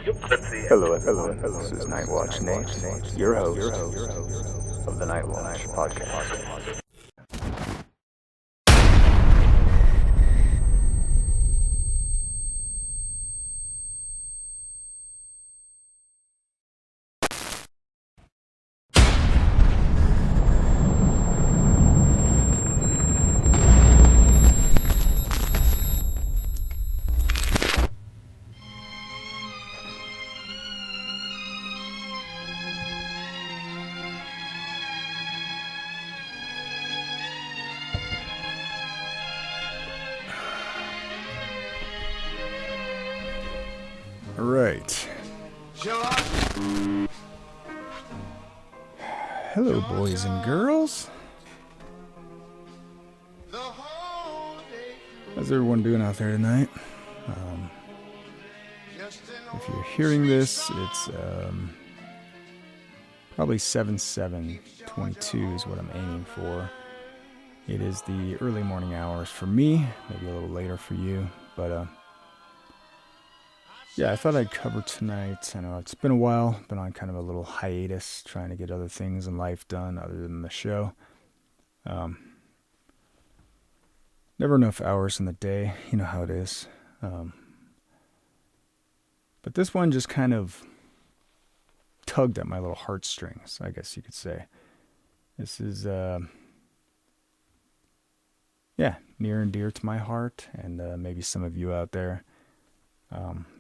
Hello, everyone. This is Nightwatch Nate, your host of the Nightwatch podcast. All right. Hello, boys and girls. How's everyone doing out there tonight? If you're hearing this, it's probably 7/7/22 is what I'm aiming for. It is the early morning hours for me, maybe a little later for you, but yeah, I thought I'd cover tonight. I know it's been a while, been on kind of a little hiatus, trying to get other things in life done other than the show. Never enough hours in the day, you know how it is. But this one just kind of tugged at my little heartstrings, I guess you could say. This is, near and dear to my heart, and maybe some of you out there.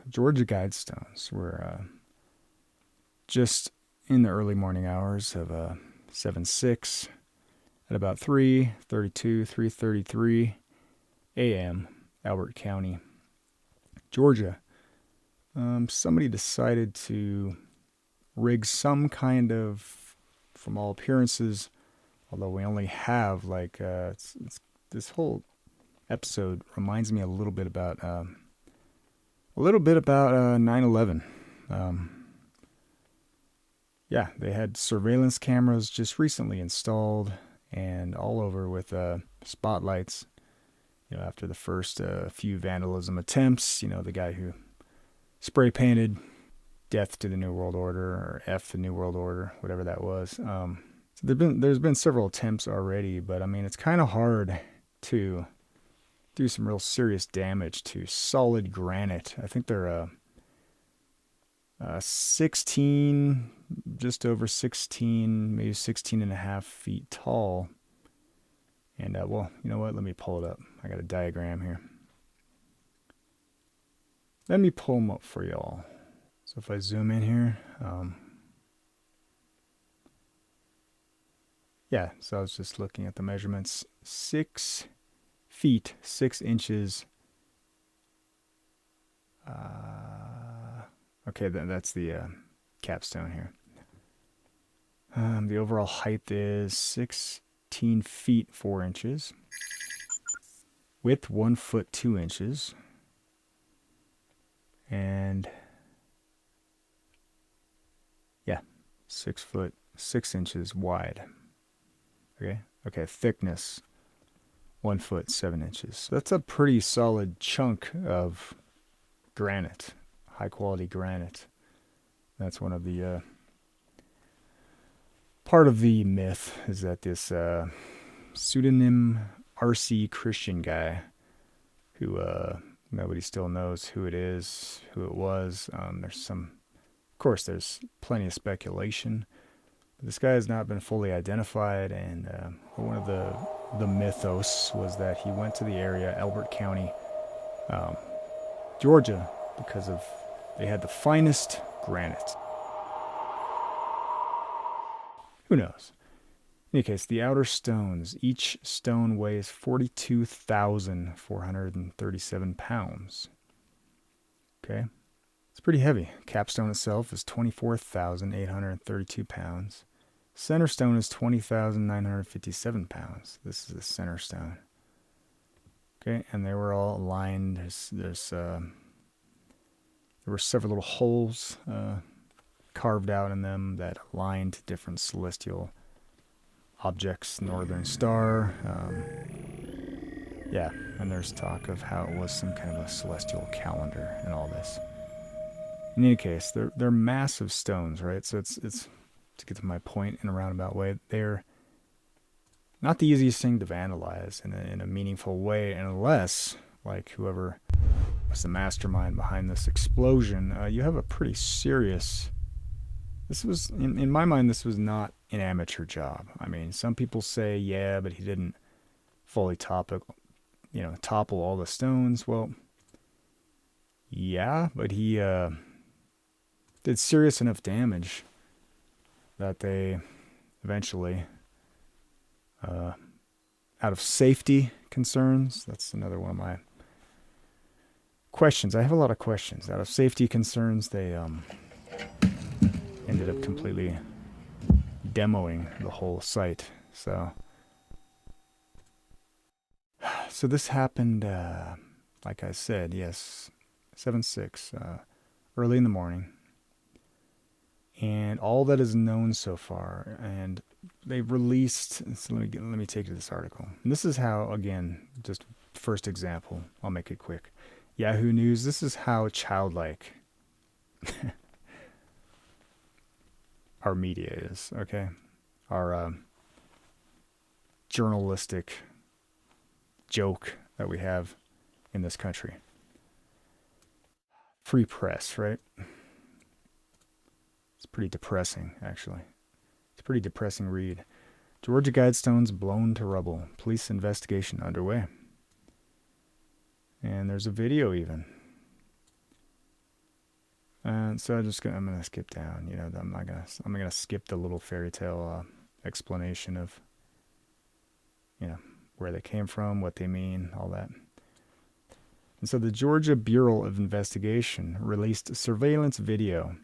Georgia Guidestones were just in the early morning hours of 7/6 at about 3:33 a.m. Albert County, Georgia. Somebody decided to rig some kind of, from all appearances, although we only have like this whole episode reminds me a little bit about 9/11. Yeah, they had surveillance cameras just recently installed and all over with spotlights. You know, after the first few vandalism attempts, you know, the guy who spray painted "Death to the New World Order" or "F the New World Order," whatever that was. So there's been several attempts already, but I mean, it's kind of hard to do some real serious damage to solid granite. I think they're 16, just over 16, maybe 16 and a half feet tall. And, well, you know what? Let me pull it up. I got a diagram here. Let me pull them up for y'all. So if I zoom in here, yeah, so I was just looking at the measurements. 6 feet, 6 inches. Okay, that's the capstone here. The overall height is 16 feet 4 inches. Width 1 foot 2 inches. And yeah, 6 foot 6 inches wide. Okay, thickness 1 foot 7 inches. So that's a pretty solid chunk of granite, high quality granite. That's one of the part of the myth is that this pseudonym R.C. Christian guy, who nobody still knows who it is, who it was. There's plenty of speculation. But this guy has not been fully identified, and one of the mythos was that he went to the area, Albert County, Georgia, because they had the finest granite. Who knows? In any case, the outer stones, each stone weighs 42,437 pounds. Okay? It's pretty heavy. Capstone itself is 24,832 pounds. Center stone is 20,957 pounds. This is the center stone. Okay, and they were all aligned. There were several little holes carved out in them that aligned different celestial objects. Northern Star. Yeah, and there's talk of how it was some kind of a celestial calendar and all this. In any case, they're massive stones, right? So it's to get to my point in a roundabout way, they're not the easiest thing to vandalize in a meaningful way, unless, like, whoever was the mastermind behind this explosion, you have a pretty serious. This was, in my mind, this was not an amateur job. I mean, some people say, yeah, but he didn't fully topple all the stones. Well, yeah, but he did serious enough damage that they eventually, out of safety concerns, that's another one of my questions. I have a lot of questions. Out of safety concerns, they ended up completely demoing the whole site. So this happened, like I said, yes, 7/6, early in the morning. And all that is known so far, and they've released, so let me take you to this article. And this is how, again, just first example, I'll make it quick. Yahoo News, this is how childlike our media is, okay? Our journalistic joke that we have in this country. Free press, right? It's pretty depressing, actually. It's a pretty depressing read. Georgia Guidestones blown to rubble. Police investigation underway. And there's a video even. And so I'm gonna skip down. You know, I'm gonna skip the little fairy tale explanation of, you know, where they came from, what they mean, all that. And so the Georgia Bureau of Investigation released a surveillance video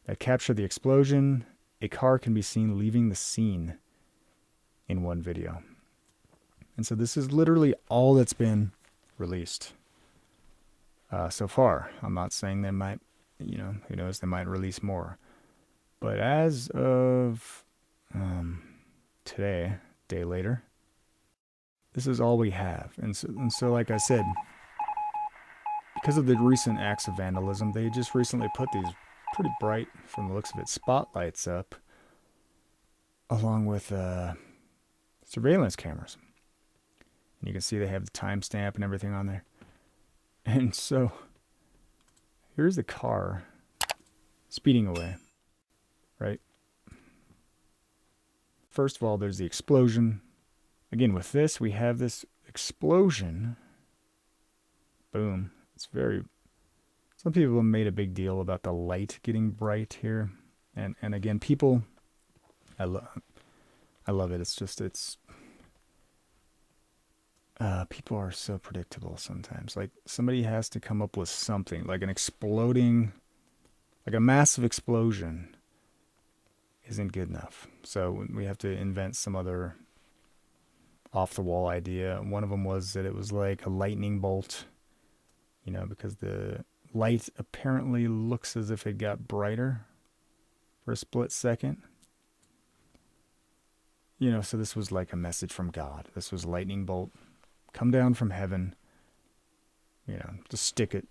that captured the explosion. A car can be seen leaving the scene in one video. And so this is literally all that's been released so far. I'm not saying they might, you know, who knows, they might release more. But as of today, day later, this is all we have. And so like I said, because of the recent acts of vandalism, they just recently put these pretty bright, from the looks of it, spotlights up, along with surveillance cameras. And you can see they have the timestamp and everything on there. And so here's the car speeding away, right? First of all, there's the explosion. Again, with this, we have this explosion. Boom. It's very... Some people have made a big deal about the light getting bright here. And again, people... I love it. It's just, people are so predictable sometimes. Like, somebody has to come up with something, like an exploding, like a massive explosion isn't good enough. So we have to invent some other off-the-wall idea. One of them was that it was like a lightning bolt, you know, because the light apparently looks as if it got brighter for a split second. You know, so this was like a message from God. This was a lightning bolt. Come down from heaven, you know, to stick it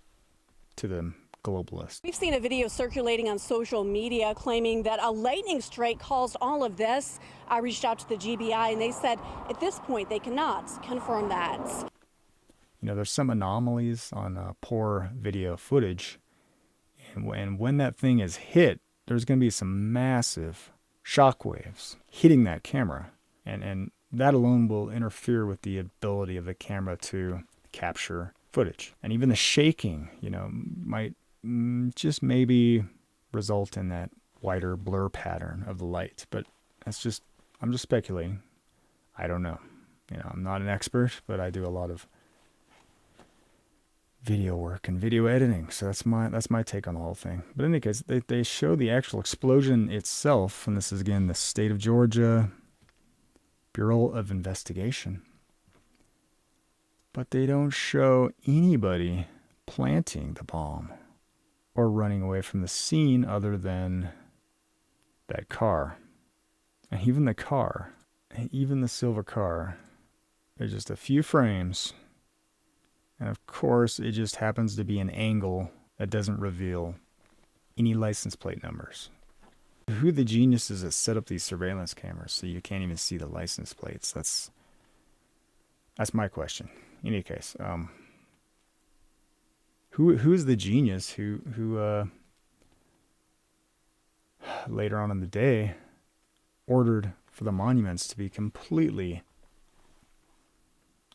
to the globalists. We've seen a video circulating on social media claiming that a lightning strike caused all of this. I reached out to the GBI and they said at this point they cannot confirm that. You know, there's some anomalies on poor video footage. And when that thing is hit, there's going to be some massive shockwaves hitting that camera. And that alone will interfere with the ability of the camera to capture footage. And even the shaking, you know, might just maybe result in that wider blur pattern of the light. But I'm just speculating. I don't know. You know, I'm not an expert, but I do a lot of video work and video editing. So that's my take on the whole thing. But in any case, they show the actual explosion itself. And this is, again, the state of Georgia Bureau of Investigation. But they don't show anybody planting the bomb or running away from the scene other than that car. And even the car, even the silver car, there's just a few frames. And of course, it just happens to be an angle that doesn't reveal any license plate numbers. Who are the geniuses that set up these surveillance cameras so you can't even see the license plates? That's my question. In any case, who's the genius who later on in the day ordered for the monuments to be completely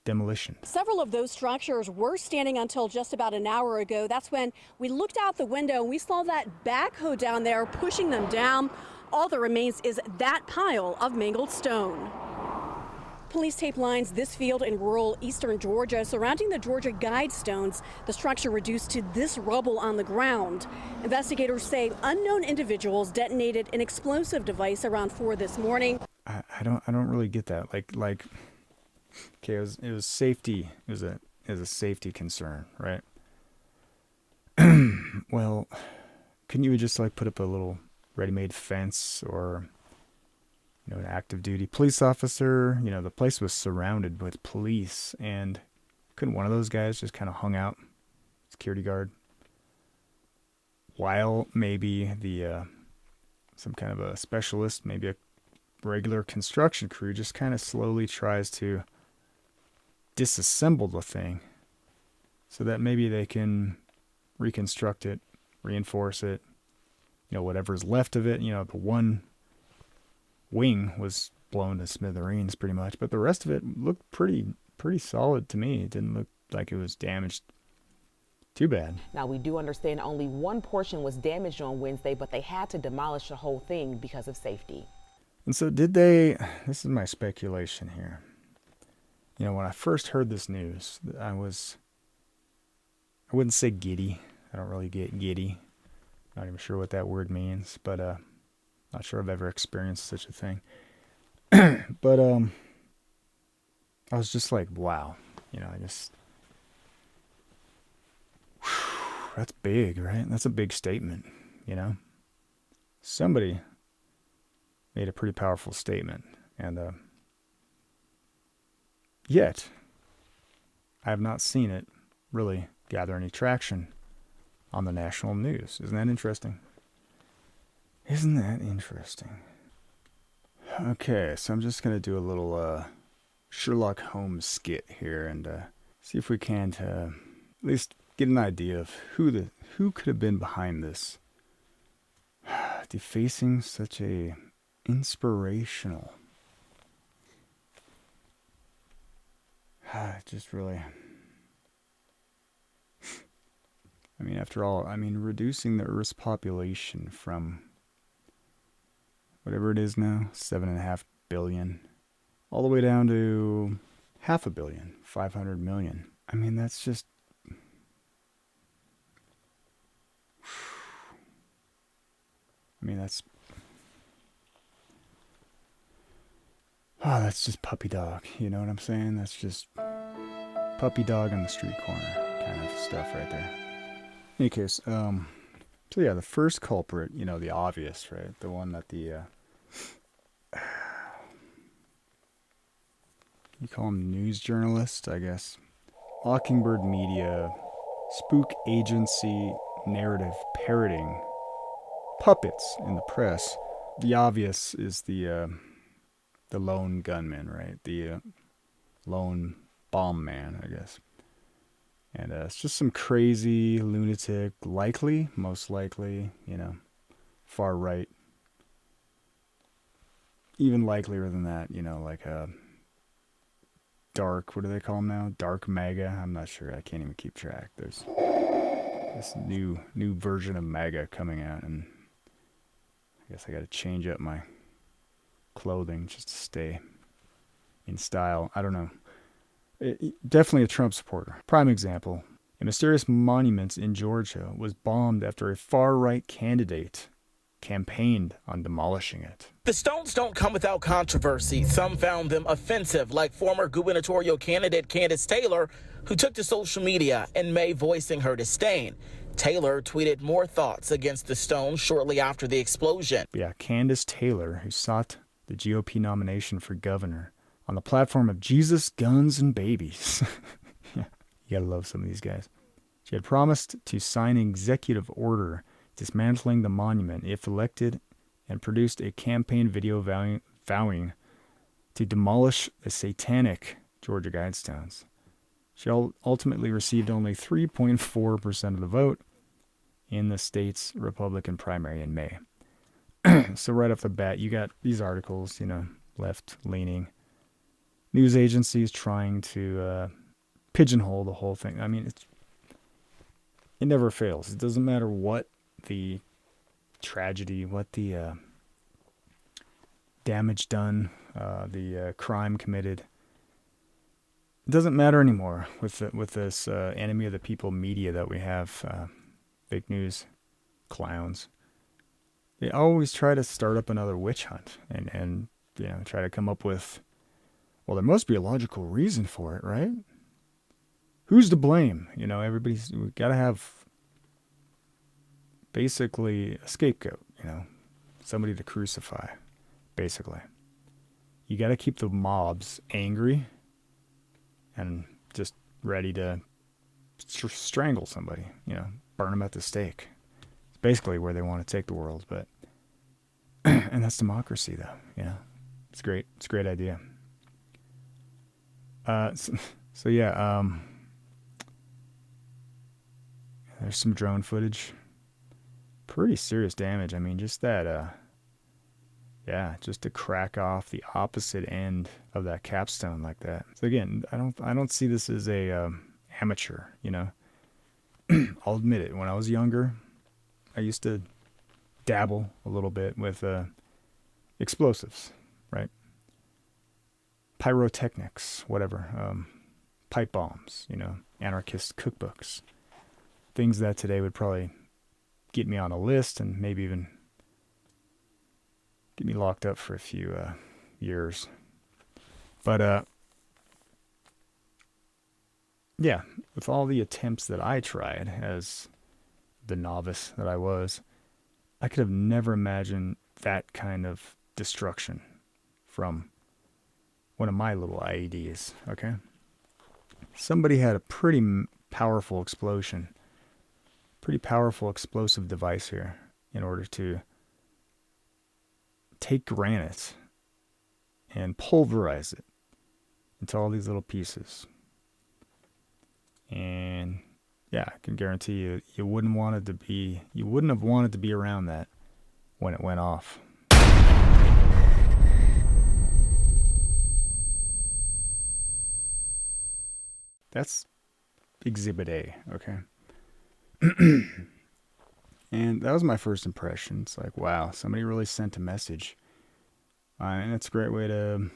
demolition? Several of those structures were standing until just about an hour ago. That's when we looked out the window and we saw that backhoe down there pushing them down. All that remains is that pile of mangled stone. Police tape lines this field in rural eastern Georgia surrounding the Georgia Guidestones. The structure reduced to this rubble on the ground. Investigators say unknown individuals detonated an explosive device around 4 this morning. I don't really get that. Like okay, it was safety. It was a safety concern, right? Well, couldn't you just like put up a little ready-made fence or an active duty police officer? The place was surrounded with police, and couldn't one of those guys just kind of hung out, security guard, while maybe the some kind of a specialist, maybe a regular construction crew, just kind of slowly tries to disassemble the thing so that maybe they can reconstruct it, reinforce it, whatever's left of it. The one wing was blown to smithereens pretty much, but the rest of it looked pretty solid to me. It didn't look like it was damaged too bad. Now, we do understand only one portion was damaged on Wednesday, but they had to demolish the whole thing because of safety. And so this is my speculation here. When I first heard this news, I wouldn't say giddy. I don't really get giddy. Not even sure what that word means, but not sure I've ever experienced such a thing. But I was just like, wow. That's big, right? That's a big statement, Somebody made a pretty powerful statement, and yet I have not seen it really gather any traction on the national news. Isn't that interesting? Okay, so I'm just going to do a little Sherlock Holmes skit here and see if we can at least get an idea of who could have been behind this. Defacing such a inspirational, just really, after all, reducing the Earth's population from whatever it is now, 7.5 billion, all the way down to 500 million, 500 million. That's just, that's just puppy dog. You know what I'm saying? That's just puppy dog on the street corner kind of stuff right there. In any case, so yeah, the first culprit, the obvious, right? The one that you call him news journalist, I guess. Mockingbird Media, spook agency narrative parroting puppets in the press. The obvious is the lone gunman, right? The lone bomb man, I guess. And it's just some crazy lunatic, most likely, far right. Even likelier than that, like a dark, what do they call them now? Dark MAGA? I'm not sure. I can't even keep track. There's this new version of MAGA coming out, and I guess I got to change up my clothing just to stay in style. I don't know. Definitely a Trump supporter. Prime example. A mysterious monument in Georgia was bombed after a far-right candidate campaigned on demolishing it. The stones don't come without controversy. Some found them offensive, like former gubernatorial candidate Candace Taylor, who took to social media in May voicing her disdain. Taylor tweeted more thoughts against the stones shortly after the explosion. Yeah, Candace Taylor, who sought the GOP nomination for governor on the platform of Jesus, guns, and babies. Yeah, you gotta love some of these guys. She had promised to sign an executive order dismantling the monument if elected, and produced a campaign video vowing to demolish the satanic Georgia Guidestones. She ultimately received only 3.4% of the vote in the state's Republican primary in May. So right off the bat, you got these articles, left-leaning news agencies trying to pigeonhole the whole thing. I mean, it never fails. It doesn't matter what the tragedy, what the damage done, the crime committed. It doesn't matter anymore with this enemy of the people media that we have, fake news clowns. They always try to start up another witch hunt and try to come up with, well, there must be a logical reason for it, right? Who's to blame? We've got to have basically a scapegoat, somebody to crucify, basically. You got to keep the mobs angry and just ready to strangle somebody, burn them at the stake. It's basically where they want to take the world, but and that's democracy, though. It's great. It's a great idea. So yeah, there's some drone footage. Pretty serious damage. I mean, just that, just to crack off the opposite end of that capstone like that. So again, I don't see this as a amateur. I'll admit it. When I was younger, I used to dabble a little bit with explosives, right? Pyrotechnics, whatever, pipe bombs, anarchist cookbooks, things that today would probably get me on a list and maybe even get me locked up for a few years. But yeah, with all the attempts that I tried as the novice that I was, I could have never imagined that kind of destruction from one of my little IEDs, okay? Somebody had a pretty powerful explosion, pretty powerful explosive device here in order to take granite and pulverize it into all these little pieces. And yeah, I can guarantee you wouldn't have wanted to be around that when it went off. That's Exhibit A, okay? And that was my first impression. It's like, wow, somebody really sent a message. And it's a great way to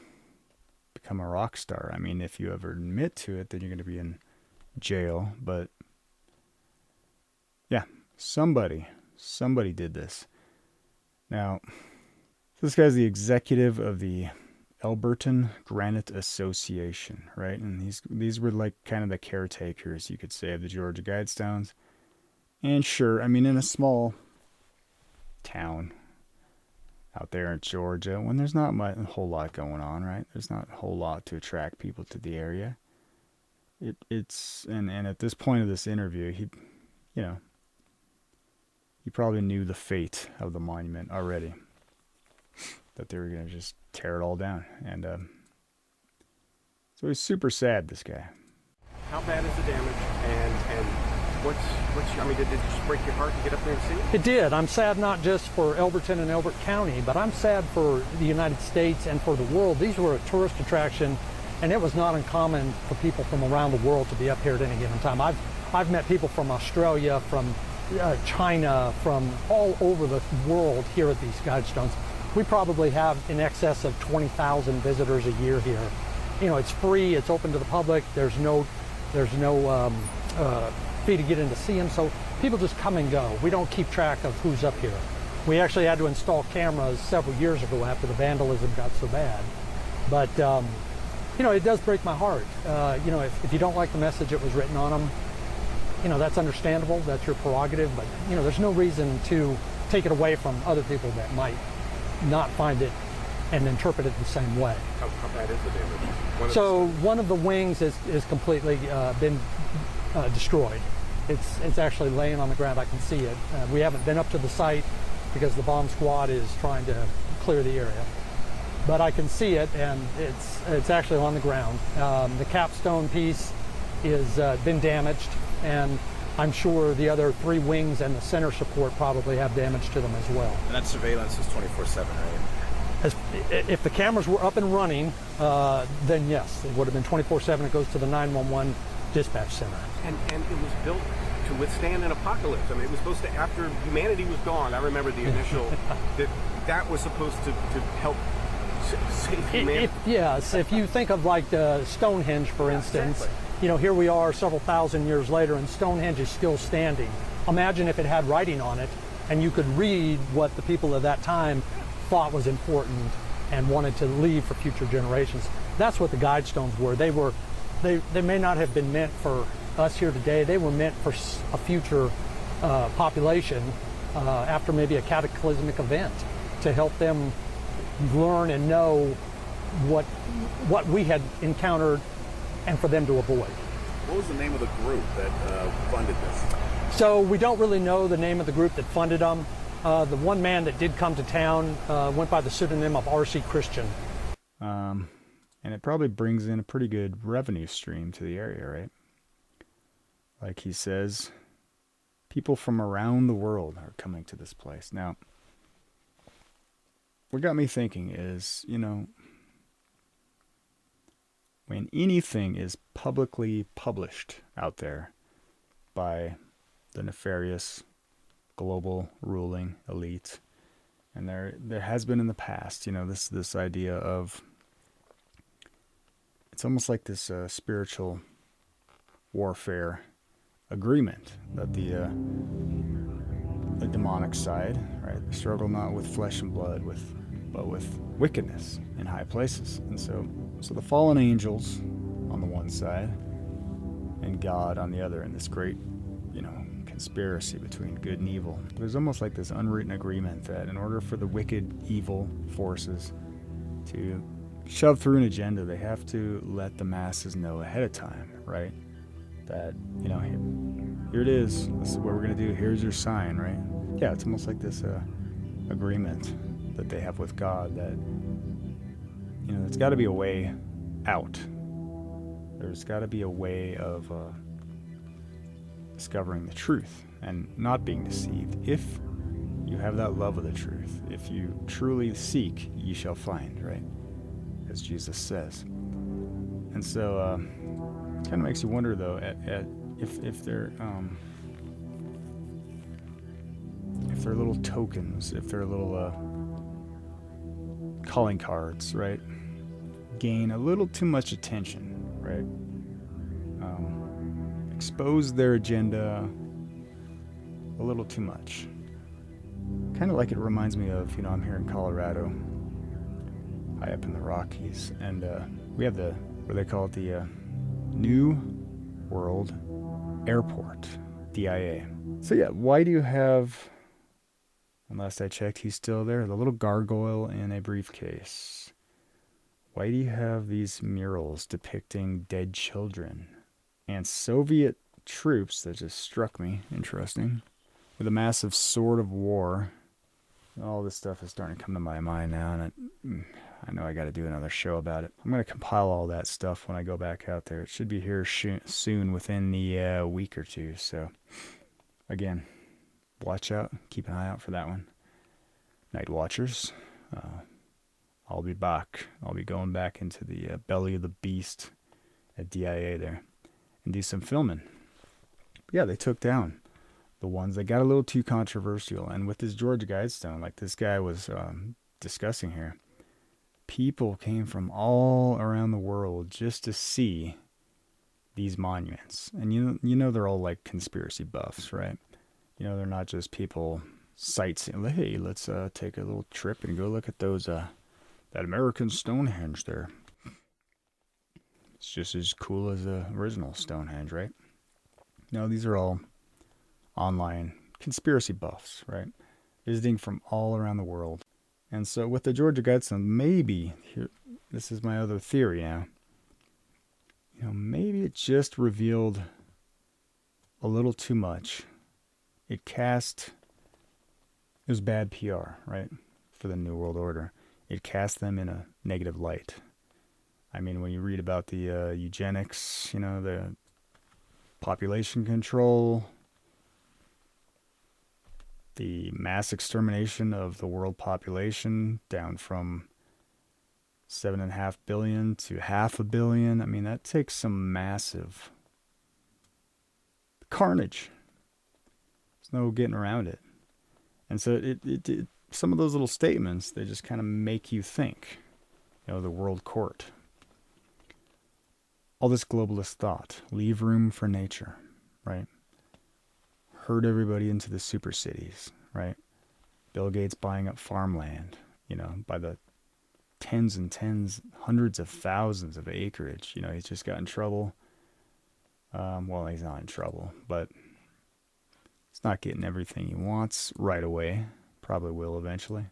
become a rock star. I mean, if you ever admit to it, then you're going to be in jail. But yeah, somebody did this. Now, this guy's the executive of the Elberton Granite Association, right? And these were like kind of the caretakers, you could say, of the Georgia Guidestones. And sure, I mean, in a small town out there in Georgia, when there's not a whole lot going on, right? There's not a whole lot to attract people to the area. It's at this point of this interview, he probably knew the fate of the monument already, that they were going to just tear it all down. And so he's super sad, this guy. How bad is the damage? And did it just break your heart to get up there and see it? It did. I'm sad not just for Elberton and Elbert County, but I'm sad for the United States and for the world. These were a tourist attraction, and it was not uncommon for people from around the world to be up here at any given time. I've met people from Australia, from China, from all over the world here at these Guidestones. We probably have in excess of 20,000 visitors a year here. It's free, it's open to the public, there's no fee to get in to see them, so people just come and go. We don't keep track of who's up here. We actually had to install cameras several years ago after the vandalism got so bad. But, it does break my heart. If you don't like the message that was written on them, that's understandable, that's your prerogative, but, there's no reason to take it away from other people that might not find it and interpret it the same way. How bad is the damage? One of the wings is completely been destroyed. It's actually laying on the ground. I can see it. We haven't been up to the site because the bomb squad is trying to clear the area. But I can see it, and it's actually on the ground. The capstone piece is been damaged, and I'm sure the other 3 wings and the center support probably have damage to them as well. And that surveillance is 24/7, right? If the cameras were up and running, then yes, it would have been 24/7. It goes to the 911 dispatch center. And it was built to withstand an apocalypse. I mean, it was supposed to, after humanity was gone, I remember the initial, that was supposed to help save humanity. Yes, if you think of like Stonehenge, for instance, exactly. You know, here we are several thousand years later and Stonehenge is still standing. Imagine if it had writing on it and you could read what the people of that time thought was important and wanted to leave for future generations. That's what the guide stones were. They may not have been meant for us here today. They were meant for a future population after maybe a cataclysmic event to help them learn and know what we had encountered and for them to avoid. What was the name of the group that funded this? So we don't really know the name of the group that funded them. The one man that did come to town went by the pseudonym of R.C. Christian. And it probably brings in a pretty good revenue stream to the area, right? Like he says, people from around the world are coming to this place. Now, what got me thinking is, you know, when anything is publicly published out there by the nefarious global ruling elite, and there has been in the past, you know, this idea of, it's almost like this spiritual warfare agreement that the demonic side, right, they struggle not with flesh and blood, but with wickedness in high places. And so the fallen angels on the one side and God on the other, in this great, you know, conspiracy between good and evil. There's almost like this unwritten agreement that in order for the wicked, evil forces to shove through an agenda, they have to let the masses know ahead of time, right? That, you know, here it is. This is what we're going to do. Here's your sign, right? Yeah, it's almost like this agreement that they have with God that, you know, there's got to be a way out. There's got to be a way of discovering the truth and not being deceived. If you have that love of the truth, if you truly seek, ye shall find, right? As Jesus says. And so it kind of makes you wonder, though, if they're little tokens, if they're little calling cards, right, gain a little too much attention, right? Expose their agenda a little too much. Kind of like it reminds me of, you know, I'm here in Colorado, high up in the Rockies, and we have what they call it, the New World Airport, DIA. So yeah, why do you have, and last I checked, he's still there, the little gargoyle in a briefcase? Why do you have these murals depicting dead children and Soviet troops? That just struck me, interesting, with a massive sword of war. All this stuff is starting to come to my mind now, and I know I got to do another show about it. I'm going to compile all that stuff when I go back out there. It should be here soon, within the week or two. So, again, watch out. Keep an eye out for that one. Night Watchers. I'll be back. I'll be going back into the belly of the beast at DIA there and do some filming. But yeah, they took down the ones that got a little too controversial. And with this George Guidestone, like this guy was discussing here, people came from all around the world just to see these monuments. And you know they're all like conspiracy buffs, right? You know, they're not just people sightseeing. Hey, let's take a little trip and go look at those that American Stonehenge there. It's just as cool as the original Stonehenge, right? No, these are all online conspiracy buffs, right? Visiting from all around the world. And so with the Georgia Guidestone, maybe, here, this is my other theory now, you know, maybe it just revealed a little too much. It was bad PR, right, for the New World Order. It cast them in a negative light. I mean, when you read about the eugenics, the population control, the mass extermination of the world population down from 7.5 billion to 500 million. I mean, that takes some massive carnage. There's no getting around it. And so it some of those little statements, they just kind of make you think, the world court. All this globalist thought, leave room for nature, right? Herd everybody into the super cities, right? Bill Gates buying up farmland, by the tens and tens, hundreds of thousands of acreage. He's just got in trouble. Well, he's not in trouble, but he's not getting everything he wants right away. Probably will eventually.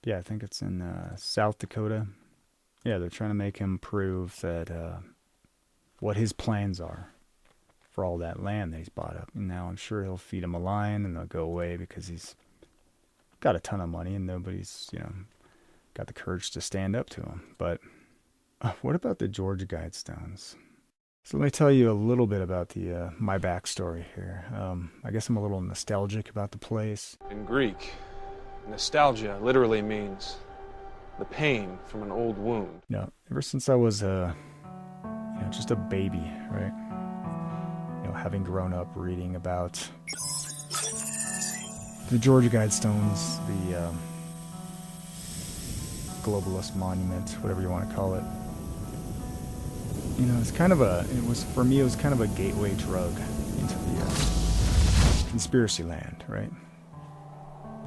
Yeah, I think it's in South Dakota. Yeah, they're trying to make him prove that what his plans are for all that land that he's bought up. And now I'm sure he'll feed him a line and they'll go away because he's got a ton of money and nobody's, got the courage to stand up to him. But what about the Georgia Guidestones? So let me tell you a little bit about my backstory here. I guess I'm a little nostalgic about the place. In Greek, nostalgia literally means the pain from an old wound. Ever since I was just a baby, right? Having grown up reading about the Georgia Guidestones, the globalist monument, whatever you want to call it. It's kind of it was kind of a gateway drug into the conspiracy land, right?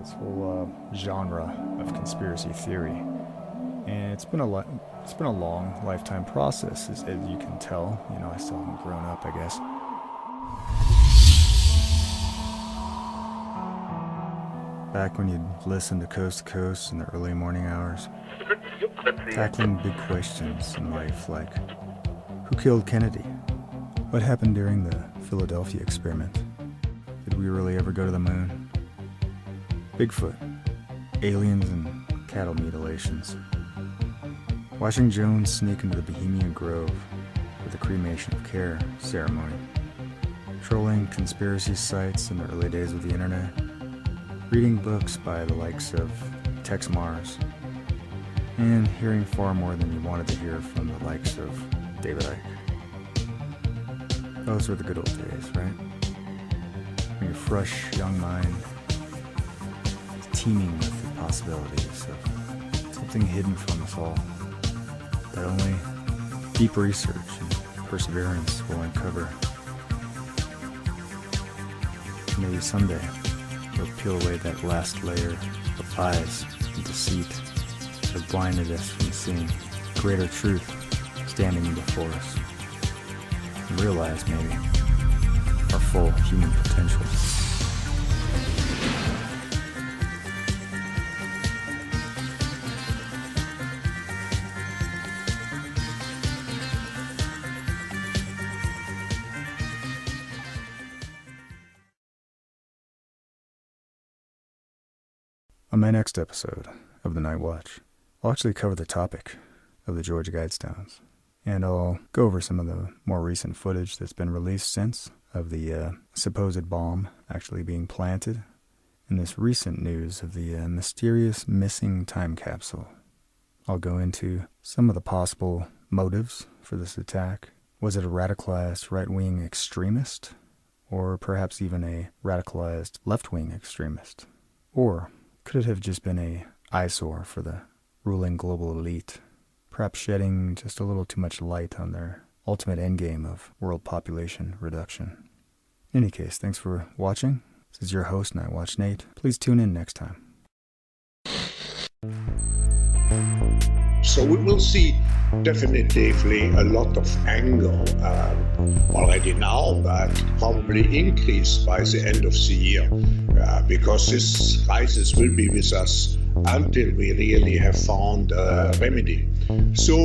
This whole genre of conspiracy theory. And it's been a long lifetime process, as you can tell. I still haven't grown up, I guess. Back when you'd listen to Coast to Coast in the early morning hours, tackling big questions in life like, who killed Kennedy? What happened during the Philadelphia experiment? Did we really ever go to the moon? Bigfoot, aliens, and cattle mutilations. Watching Jones sneak into the Bohemian Grove for the cremation of care ceremony. Trolling conspiracy sites in the early days of the internet. Reading books by the likes of Tex Mars. And hearing far more than you wanted to hear from the likes of David Icke. Those were the good old days, right? When your fresh, young mind is teeming with the possibilities of something hidden from us all that only deep research and perseverance will uncover. Maybe someday we'll peel away that last layer of lies and deceit that have blinded us from seeing greater truth standing before us, and realize maybe our full human potential. On my next episode of The Night Watch, I'll actually cover the topic of the Georgia Guidestones, and I'll go over some of the more recent footage that's been released since of the supposed bomb actually being planted, and this recent news of the mysterious missing time capsule. I'll go into some of the possible motives for this attack. Was it a radicalized right-wing extremist, or perhaps even a radicalized left-wing extremist? Or could it have just been an eyesore for the ruling global elite, perhaps shedding just a little too much light on their ultimate endgame of world population reduction? In any case, thanks for watching. This is your host, Night Watch Nate. Please tune in next time. So we will see definitively a lot of anger already now, but probably increased by the end of the year, because this crisis will be with us until we really have found a remedy. So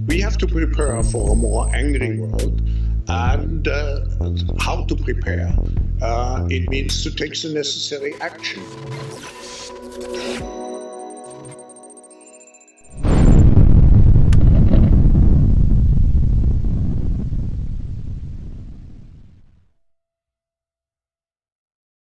we have to prepare for a more angry world, and how to prepare. It means to take the necessary action.